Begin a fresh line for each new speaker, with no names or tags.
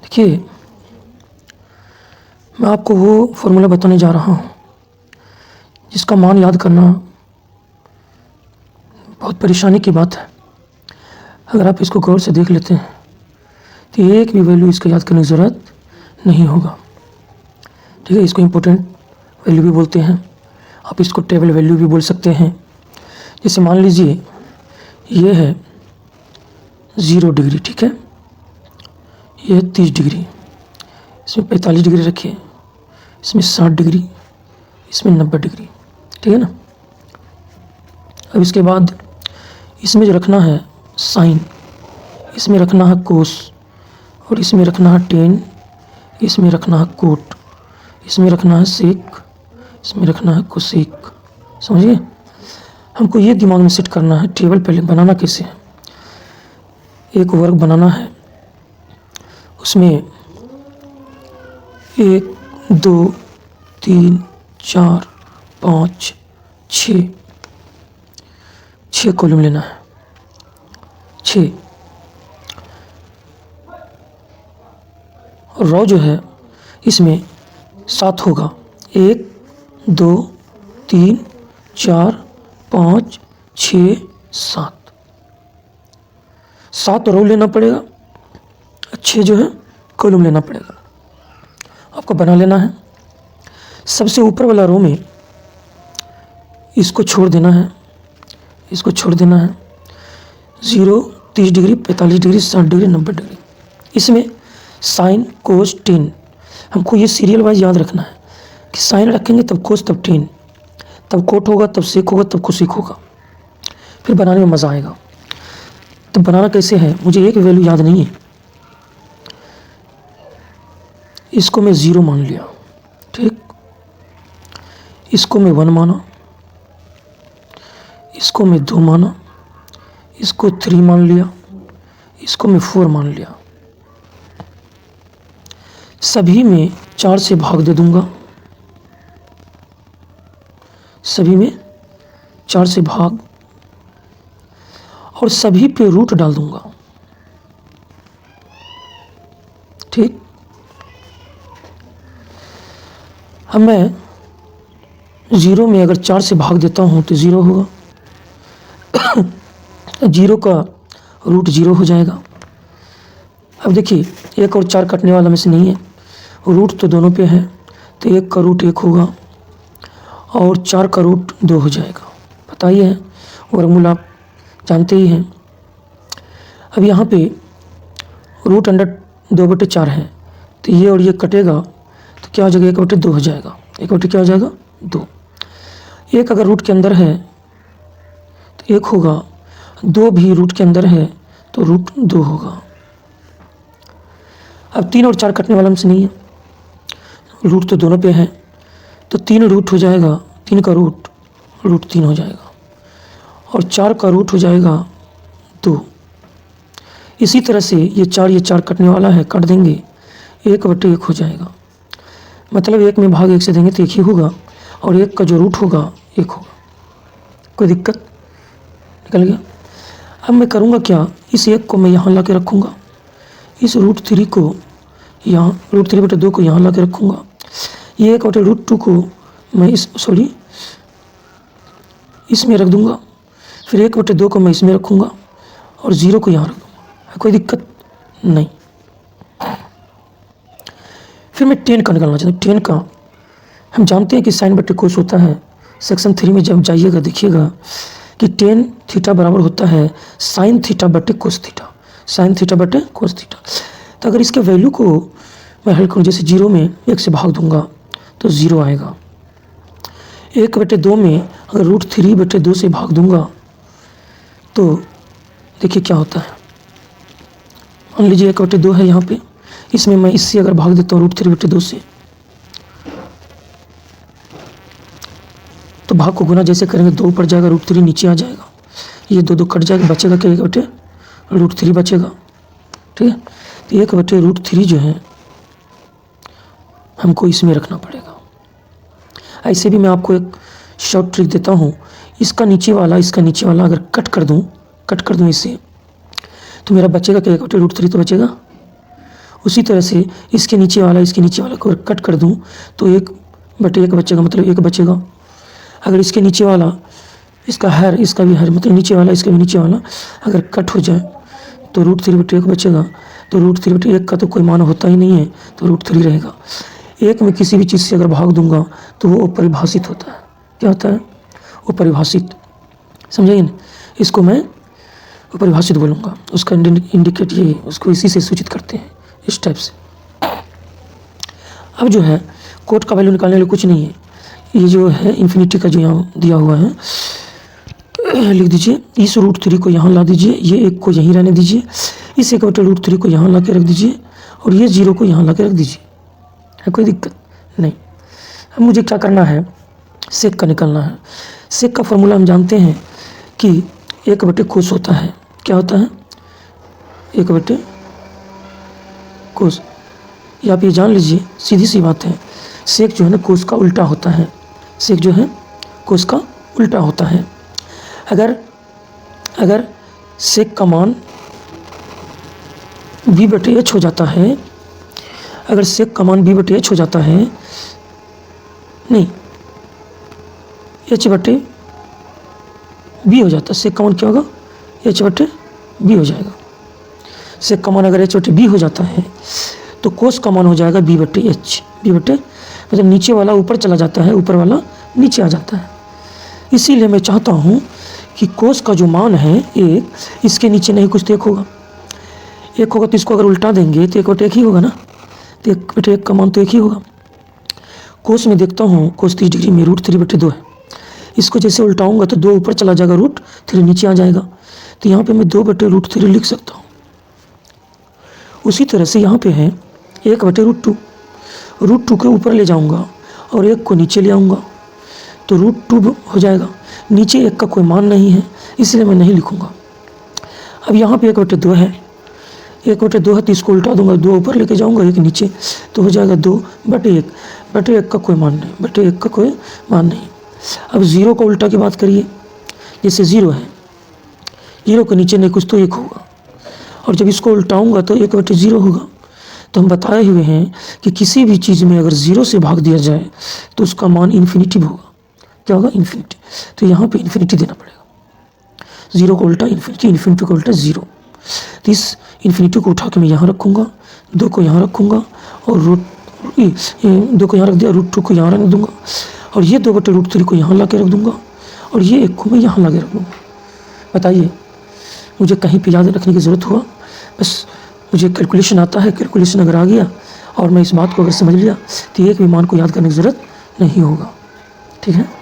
देखिए, मैं आपको वो फॉर्मूला बताने जा रहा हूँ जिसका मान याद करना बहुत परेशानी की बात है। अगर आप इसको गौर से देख लेते हैं तो एक भी वैल्यू इसका याद करने की ज़रूरत नहीं होगा। ठीक है, इसको इम्पोर्टेंट वैल्यू भी बोलते हैं, आप इसको टेबल वैल्यू भी बोल सकते हैं। जैसे मान लीजिए ये है 0 डिग्री, ठीक है, ये है 30 डिग्री, इसमें 45 डिग्री रखिए, इसमें 60 डिग्री, इसमें 90 डिग्री, ठीक है ना। अब इसके बाद इसमें जो रखना है साइन, इसमें रखना है कोस, और इसमें रखना है टेन, इसमें रखना है कोट, इसमें रखना है सेक, इसमें रखना है कोसेक। समझिए, हमको ये दिमाग में सेट करना है। टेबल पहले बनाना कैसे है, एक वर्ग बनाना है, उसमें 1 2 3 4 5 6 कॉलम लेना है, 6। और रो जो है इसमें 7 होगा, 1 2 3 4 5 6 7, 7 रो लेना पड़ेगा, 6 जो है कॉलम लेना पड़ेगा। आपको बना लेना है। सबसे ऊपर वाला रो में इसको छोड़ देना है, इसको छोड़ देना है। 0 30 डिग्री 45 डिग्री 60 डिग्री 90 डिग्री, इसमें साइन कोस टेन। हमको ये सीरियल वाइज याद रखना है कि साइन रखेंगे तब कोस तब टेन, तब कोट होगा तब सेक होगा तब कोसेक होगा, फिर बनाने में मज़ा आएगा। तो बनाना कैसे है, मुझे एक वैल्यू याद नहीं है, इसको मैं 0 मान लिया, ठीक, इसको मैं 1 माना, इसको मैं 2 माना, इसको 3 मान लिया, इसको मैं 4 मान लिया। सभी में 4 से भाग दे दूंगा, सभी में 4 से भाग, और सभी पे रूट डाल दूंगा, ठीक। अब मैं 0 में अगर 4 से भाग देता हूँ तो 0 होगा, 0 का रूट 0 हो जाएगा। अब देखिए, 1 और 4 कटने वाला में से नहीं है, रूट तो दोनों पे है, तो 1 का रूट 1 होगा और 4 का रूट 2 हो जाएगा। पता ही है, वर्गमूल आप जानते ही हैं। अब यहाँ पे रूट अंडर 2/4 है, तो ये और ये कटेगा तो क्या हो जाएगा, 1/2 हो जाएगा। 1/2 क्या हो जाएगा, 2। 1 अगर रूट के अंदर है तो 1 होगा, 2 भी रूट के अंदर है तो रूट 2 होगा। अब 3 और 4 कटने वाला हमसे नहीं है, रूट तो दोनों पे है, तो 3 रूट हो जाएगा, 3 का रूट 3 हो जाएगा, और 4 का रूट हो जाएगा 2। इसी तरह से ये 4 कटने वाला है, काट देंगे, 1/1 हो जाएगा। मतलब 1 में भाग 1 से देंगे तो 1 ही होगा, और 1 का जो रूट होगा 1 होगा। कोई दिक्कत, निकल गया। अब मैं करूँगा क्या, इस 1 को मैं यहाँ ला के रखूँगा, इस √3 को यहाँ, √3/2 को यहाँ ला के रखूँगा, ये 1/√2 को मैं इसमें रख दूँगा, फिर 1/2 को मैं इसमें रखूँगा और 0 को यहाँ रख दूँगा। कोई दिक्कत नहीं। फिर मैं 10 का निकालना चाहता हूँ। 10 का हम जानते हैं कि साइन बटे कोस होता है। सेक्शन 3 में जब जाइएगा देखिएगा कि tan थीटा बराबर होता है साइन थीटा बटे कोस थीटा, साइन थीटा बटे कोस थीटा। तो अगर इसके वैल्यू को मैं हल करूँ, जैसे 0 में 1 से भाग दूंगा तो 0 आएगा, 1/2 में अगर √3/2 से भाग दूंगा तो देखिए क्या होता है। मान लीजिए 1/2 है यहाँ पे, इसमें मैं इससे अगर भाग देता हूँ √3/2 से, तो भाग को गुना जैसे करेंगे 2 ऊपर जाएगा, √3 नीचे आ जाएगा, ये 2 कट जाएगा, बचेगा क्या, 1/√3 बचेगा, ठीक है। तो 1/√3 जो है हमको इसमें रखना पड़ेगा। ऐसे भी मैं आपको एक शॉर्ट ट्रिक देता हूँ, इसका नीचे वाला अगर कट कर दूँ इससे, तो मेरा बचेगा क्या, 1/√3 तो बचेगा, उसी तरह से इसके नीचे वाला को कट कर दूं तो 1/1 बचेगा, मतलब 1 बचेगा। अगर इसके नीचे वाला इसका हर, इसका भी हर, मतलब नीचे वाला इसका भी नीचे वाला अगर कट हो जाए तो √3/1 बचेगा। तो √3/1 का तो कोई मान होता ही नहीं है, तो √3 रहेगा। 1 में किसी भी चीज़ से अगर भाग दूंगा तो वो अपरिभाषित होता है। क्या होता है? अपरिभाषित। समझाइए ना, इसको मैं अपरिभाषित बोलूँगा। उसका इंडिकेट ये, उसको इसी से सूचित करते हैं, इस टाइप से। अब जो है कोट का वैल्यू निकालने के लिए कुछ नहीं है, ये जो है इन्फिनिटी का जो यहाँ दिया हुआ है, लिख दीजिए। इस √3 को यहाँ ला दीजिए, ये 1 को यहीं रहने दीजिए, इस 1/√3 को यहाँ ला के रख दीजिए और ये 0 को यहाँ ला के रख दीजिए। है कोई दिक्कत नहीं। अब मुझे क्या करना है, सेक का निकालना है। सेक का फॉर्मूला हम जानते हैं कि 1/कोस होता है। क्या होता है? 1/कोस। या आप ये जान लीजिए, सीधी सी बात है, सेक जो है ना कोस का उल्टा होता है। सेक जो है कोस का उल्टा होता है। अगर सेक का मान b/h हो जाता है, अगर सेक का मान b/h हो जाता है, नहीं h/b हो जाता है, सेक का मान क्या होगा? h/b हो जाएगा। सेक का मान अगर h/b हो जाता है तो कोस का मान हो जाएगा b/h। मतलब नीचे वाला ऊपर चला जाता है, ऊपर वाला नीचे आ जाता है। इसीलिए मैं चाहता हूँ कि कोस का जो मान है 1, इसके नीचे नहीं कुछ तो 1 होगा। 1 होगा तो इसको अगर उल्टा देंगे तो 1/1 ही होगा ना, तो 1/1 का मान तो 1 ही होगा। कोस में देखता हूँ, कोस 30 डिग्री में √3/2 है। इसको जैसे उल्टाऊंगा तो 2 ऊपर चला जाएगा, √3 नीचे आ जाएगा। तो यहाँ पे मैं 2/√3 लिख सकता हूँ। उसी तरह से यहाँ पे है 1/√2, √2 के ऊपर ले जाऊँगा और 1 को नीचे ले आऊँगा तो √2 हो जाएगा। नीचे 1 का कोई मान नहीं है, इसलिए मैं नहीं लिखूँगा। अब यहाँ पे 1/2 है, 1/2 है तो इसको उल्टा दूंगा, 2 ऊपर लेके जाऊँगा, 1 नीचे, तो हो जाएगा 2/1। 1/1 का कोई मान नहीं, 1/1 का कोई मान नहीं। अब 0 का उल्टा की बात करिए, जैसे 0 है, 0 के नीचे नहीं कुछ तो 1 होगा, और जब इसको उल्टाऊंगा तो 1/0 होगा। तो हम बताए हुए हैं कि किसी भी चीज़ में अगर 0 से भाग दिया जाए तो उसका मान इन्फिनिटी होगा। क्या होगा? इन्फिनिटी। तो यहाँ पे इन्फिनिटी देना पड़ेगा। 0 को उल्टा इन्फिनिटी, इन्फिनिटी को उल्टा 0। तो इस इन्फिनिटी को उठा के मैं यहाँ रखूँगा, 2 को यहाँ रखूँगा और 2 को यहाँ रख दिया, √2 को यहाँ रख दूँगा और ये 2/√3 को यहाँ ला के रख दूँगा और ये 1 को मैं यहाँ ला के रख दूँगा। बताइए, मुझे कहीं पे याद रखने की ज़रूरत हुआ? बस मुझे कैलकुलेशन आता है, कैलकुलेशन अगर आ गया और मैं इस बात को अगर समझ लिया तो एक भी मान को याद करने की ज़रूरत नहीं होगा। ठीक है।